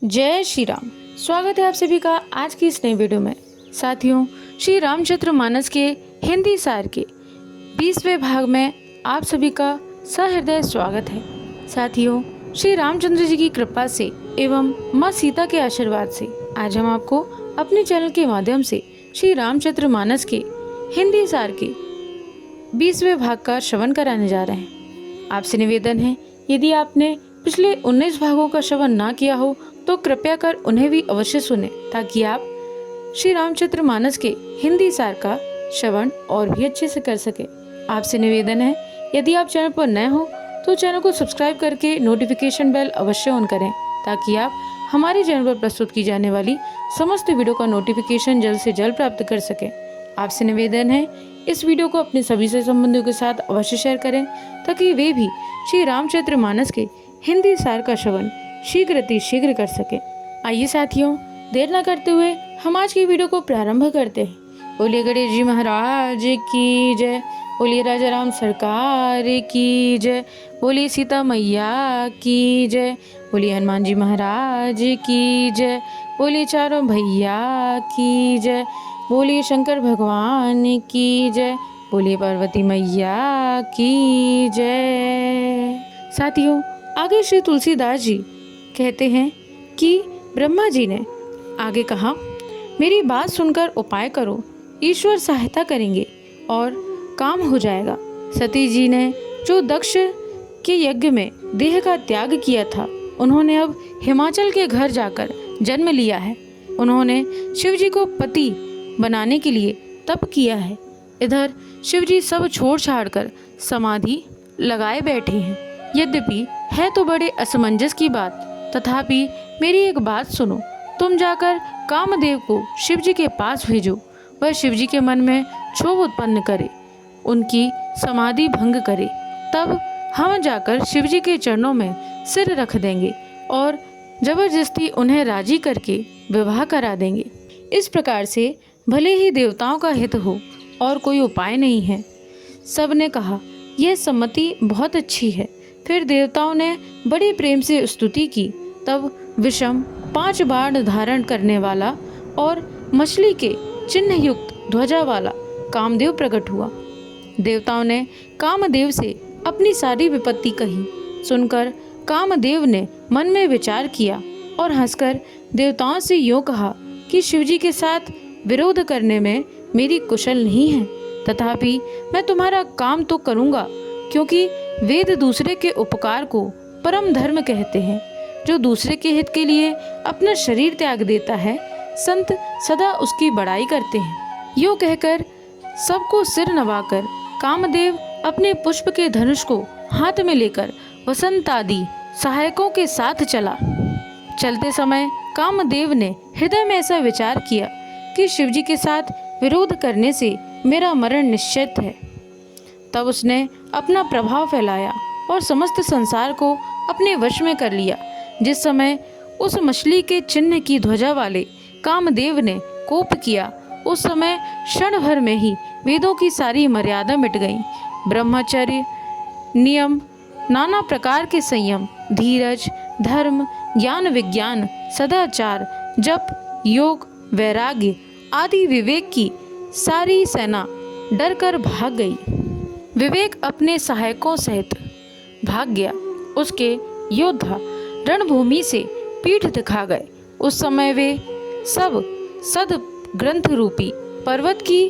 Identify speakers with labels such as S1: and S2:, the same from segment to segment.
S1: जय श्री राम। स्वागत है आप सभी का आज की इस नई वीडियो में। साथियों, श्री रामचरितमानस के हिंदी सार के 20वें भाग में आप सभी का सहृदय स्वागत है। साथियों, श्री रामचंद्र जी की कृपा से एवं माँ सीता के आशीर्वाद से आज हम आपको अपने चैनल के माध्यम से श्री रामचरितमानस के हिंदी सार के 20वें भाग का श्रवण कराने जा रहे हैं। आपसे निवेदन है, यदि आपने पिछले 19 भागों का श्रवण ना किया हो तो कृपया कर उन्हें भी अवश्य सुने, ताकि आप श्री रामचरितमानस के हिंदी सार का श्रवण और भी अच्छे से कर सके। आपसे निवेदन है, यदि आप चैनल पर नए हो तो चैनल को सब्सक्राइब करके नोटिफिकेशन बेल अवश्य ऑन करें, ताकि आप हमारे चैनल पर प्रस्तुत की जाने वाली समस्त वीडियो का नोटिफिकेशन जल्द से जल्द प्राप्त कर सकें। आपसे निवेदन है, इस वीडियो को अपने सभी से संबंधियों के साथ अवश्य शेयर करें, ताकि वे भी श्री रामचरितमानस के हिंदी सार का श्रवण शीघ्र कर सके। आइए साथियों, देर न करते हुए हम आज की वीडियो को प्रारंभ करते हैं। बोलिए गणेश जी महाराज की जय, बोलिए राजा राम सरकार की जय, बोलिए सीता मैया की जय, बोलिए हनुमान जी महाराज की जय, बोलिए चारों भैया की जय, बोलिए शंकर भगवान की जय, बोलिए पार्वती मैया की जय। साथियों, आगे श्री तुलसीदास जी कहते हैं कि ब्रह्मा जी ने आगे कहा, मेरी बात सुनकर उपाय करो, ईश्वर सहायता करेंगे और काम हो जाएगा। सती जी ने जो दक्ष के यज्ञ में देह का त्याग किया था, उन्होंने अब हिमाचल के घर जाकर जन्म लिया है। उन्होंने शिव जी को पति बनाने के लिए तप किया है। इधर शिव जी सब छोड़ छाड़ कर समाधि लगाए बैठे हैं। यद्यपि है तो बड़े असमंजस की बात, तथापि मेरी एक बात सुनो। तुम जाकर कामदेव को शिव जी के पास भेजो। वह शिव जी के मन में क्षोभ उत्पन्न करे, उनकी समाधि भंग करे। तब हम जाकर शिव जी के चरणों में सिर रख देंगे और जबरदस्ती उन्हें राजी करके विवाह करा देंगे। इस प्रकार से भले ही देवताओं का हित हो और कोई उपाय नहीं है। सब ने कहा, यह सम्मति बहुत अच्छी है। फिर देवताओं ने बड़े प्रेम से स्तुति की। तब विषम 5 बाण धारण करने वाला और मछली के चिन्ह युक्त ध्वजा वाला कामदेव प्रकट हुआ। देवताओं ने कामदेव से अपनी सारी विपत्ति कही। सुनकर कामदेव ने मन में विचार किया और हंसकर देवताओं से यूँ कहा कि शिवजी के साथ विरोध करने में मेरी कुशल नहीं है, तथापि मैं तुम्हारा काम तो करूँगा, क्योंकि वेद दूसरे के उपकार को परम धर्म कहते हैं। जो दूसरे के हित के लिए अपना शरीर त्याग देता है, संत सदा उसकी बड़ाई करते हैं। यूँ कहकर सबको सिर नवाकर कामदेव अपने पुष्प के धनुष को हाथ में लेकर वसंत आदि सहायकों के साथ चला। चलते समय कामदेव ने हृदय में ऐसा विचार किया कि शिवजी के साथ विरोध करने से मेरा मरण निश्चित है। तब उसने अपना प्रभाव फैलाया और समस्त संसार को अपने वश में कर लिया। जिस समय उस मछली के चिन्ह की ध्वजा वाले कामदेव ने कोप किया, उस समय क्षण भर में ही वेदों की सारी मर्यादा मिट गई। ब्रह्मचर्य, नियम, नाना प्रकार के संयम, धीरज, धर्म, ज्ञान, विज्ञान, सदाचार, जप, योग, वैराग्य आदि विवेक की सारी सेना डर कर भाग गई। विवेक अपने सहायकों सहित भाग गया। उसके योद्धा रणभूमि से पीठ दिखा गए। उस समय वे सब सद ग्रंथ रूपी पर्वत की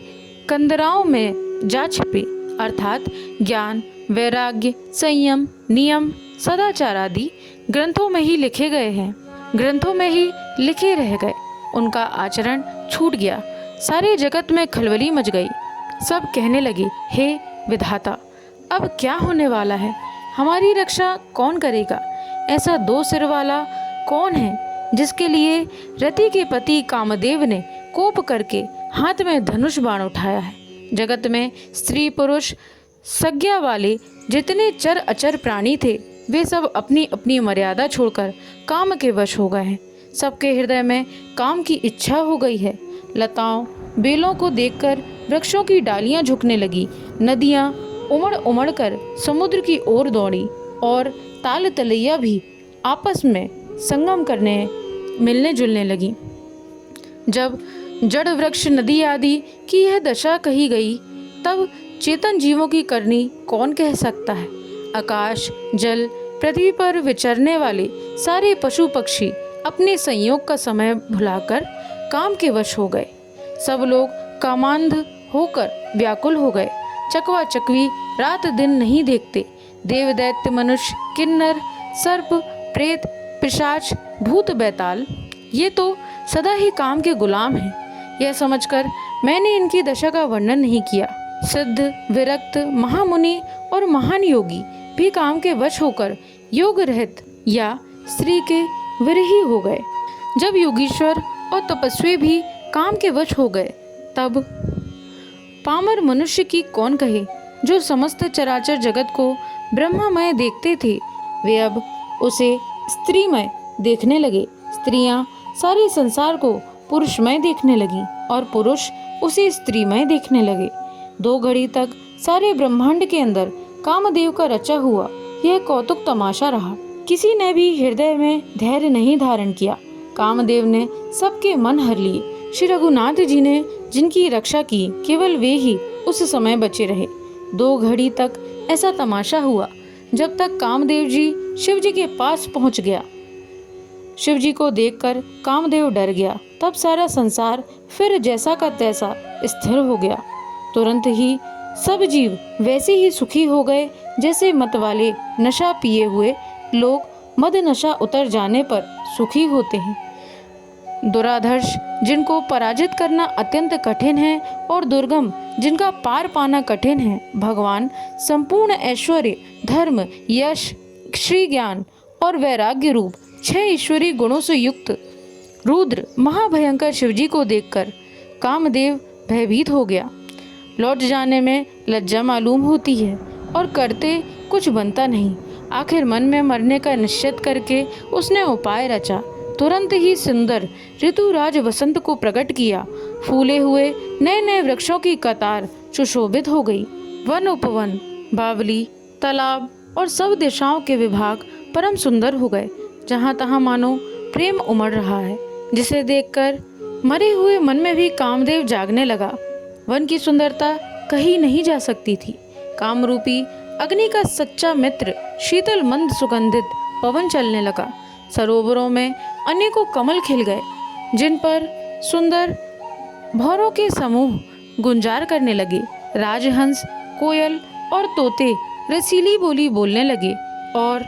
S1: कंदराओं में जा छिपे, अर्थात ज्ञान, वैराग्य, संयम, नियम, सदाचार आदि ग्रंथों में ही लिखे गए हैं, ग्रंथों में ही लिखे रह गए। उनका आचरण छूट गया। सारे जगत में खलबली मच गई। सब कहने लगे, हे विधाता, अब क्या होने वाला है? हमारी रक्षा कौन करेगा? ऐसा 2 सिर वाला कौन है जिसके लिए रति के पति कामदेव ने कोप करके हाथ में धनुष बाण उठाया है? जगत में स्त्री पुरुष संज्ञा वाले जितने चर अचर प्राणी थे, वे सब अपनी अपनी मर्यादा छोड़कर काम के वश हो गए हैं। सबके हृदय में काम की इच्छा हो गई है। लताओं बेलों को देखकर वृक्षों की डालियां झुकने लगी। नदियां उमड़ उमड़ कर समुद्र की ओर दौड़ी और ताल तलैया भी आपस में संगम करने मिलने जुलने लगी। जब जड़ वृक्ष नदी आदि की यह दशा कही गई, तब चेतन जीवों की करनी कौन कह सकता है। आकाश, जल, पृथ्वी पर विचरने वाले सारे पशु पक्षी अपने संयोग का समय भुलाकर काम के वश हो गए। सब लोग कामांध होकर व्याकुल हो गए। चकवा चकवी रात दिन नहीं देखते। देव दैत्य मनुष्य किन्नर सर्प प्रेत पिशाच भूत बैताल ये तो सदा ही काम के गुलाम हैं। यह समझकर मैंने इनकी दशा का वर्णन नहीं किया। सिद्ध विरक्त महामुनि और महान योगी भी काम के वश होकर योग रहित या स्त्री के विरही हो गए। जब योगीश्वर और तपस्वी भी काम के वश हो गए, तब पामर मनुष्य की कौन कहे, जो समस्त चराचर जगत को ब्रह्ममय देखते थे, वे अब उसे स्त्रीमय देखने लगे। स्त्रियां सारे संसार को पुरुषमय देखने लगी और पुरुष उसे स्त्रीमय देखने लगे। 2 घड़ी तक सारे ब्रह्मांड के अंदर कामदेव का रचा हुआ यह कौतुक तमाशा रहा। किसी ने भी हृदय में धैर्य नहीं धारण किया। कामदेव ने सबके मन हर लिए। श्री रघुनाथ जी ने जिनकी रक्षा की, केवल वे ही उस समय बचे रहे। 2 घड़ी तक ऐसा तमाशा हुआ, जब तक कामदेव जी शिव जी के पास पहुंच गया। शिव जी को देखकर कामदेव डर गया। तब सारा संसार फिर जैसा का तैसा स्थिर हो गया। तुरंत ही सब जीव वैसे ही सुखी हो गए जैसे मतवाले नशा पिए हुए लोग मद नशा उतर जाने पर सुखी होते हैं। दुराधर्ष जिनको पराजित करना अत्यंत कठिन है और दुर्गम जिनका पार पाना कठिन है, भगवान संपूर्ण ऐश्वर्य धर्म यश श्री ज्ञान और वैराग्य रूप 6 ईश्वरीय गुणों से युक्त रुद्र महाभयंकर शिवजी को देखकर कामदेव भयभीत हो गया। लौट जाने में लज्जा मालूम होती है और करते कुछ बनता नहीं। आखिर मन में मरने का निश्चित करके उसने उपाय रचा। तुरंत ही सुंदर ऋतुराज वसंत को प्रकट किया। फूले हुए नए नए वृक्षों की कतार सुशोभित हो गई। वन उपवन बावली तालाब और सब दिशाओं के विभाग परम सुंदर हो गए। जहाँ तहाँ मानो प्रेम उमड़ रहा है, जिसे देखकर मरे हुए मन में भी कामदेव जागने लगा। वन की सुंदरता कहीं नहीं जा सकती थी। कामरूपी अग्नि का सच्चा मित्र शीतल मंद सुगंधित पवन चलने लगा। सरोवरों में अनेकों कमल खिल गए, जिन पर सुंदर भौरों के समूह गुंजार करने लगे। राजहंस कोयल और तोते रसीली बोली बोलने लगे और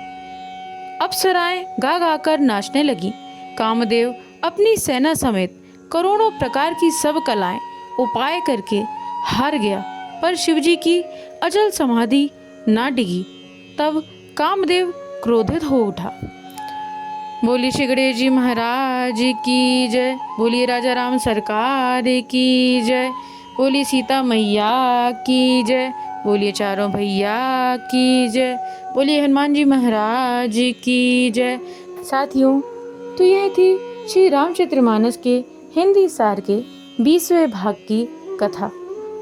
S1: अप्सराएं गा गाकर नाचने लगी। कामदेव अपनी सेना समेत करोड़ों प्रकार की सब कलाएं उपाय करके हार गया, पर शिवजी की अचल समाधि ना डिगी। तब कामदेव क्रोधित हो उठा। बोली श्री गणेश जी महाराज की जय। बोलिए राजा राम सरकार की जय। बोली सीता मैया की जय। बोलिए चारों भैया की जय। बोलिए हनुमान जी महाराज की जय। साथियों, तो यह थी श्री रामचरितमानस के हिंदी सार के 20वें भाग की कथा।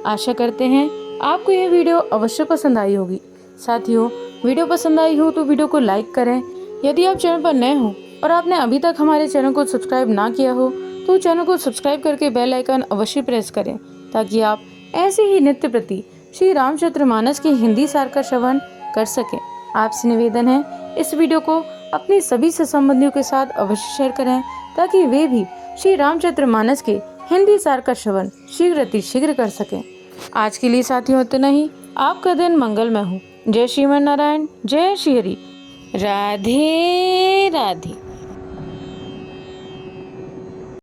S1: आशा करते हैं आपको यह वीडियो अवश्य पसंद आई होगी। साथियों, वीडियो पसंद आई हो तो वीडियो को लाइक करें। यदि आप चैनल पर नए हो और आपने अभी तक हमारे चैनल को सब्सक्राइब ना किया हो तो चैनल को सब्सक्राइब करके बेल आइकन अवश्य प्रेस करें, ताकि आप ऐसे ही नित्य प्रति श्री रामचरितमानस के हिंदी सार का श्रवण कर सकें। आपसे निवेदन है, इस वीडियो को अपने सभी संबंधियों के साथ अवश्य शेयर करें, ताकि वे भी श्री रामचरितमानस के हिंदी सार का श्रवण शीघ्र अतिशीघ्र कर सकें। आज के लिए साथियों इतना ही। आपका दिन मंगलमय हो। जय श्रीमन नारायण, जय श्री हरि। राधे राधे।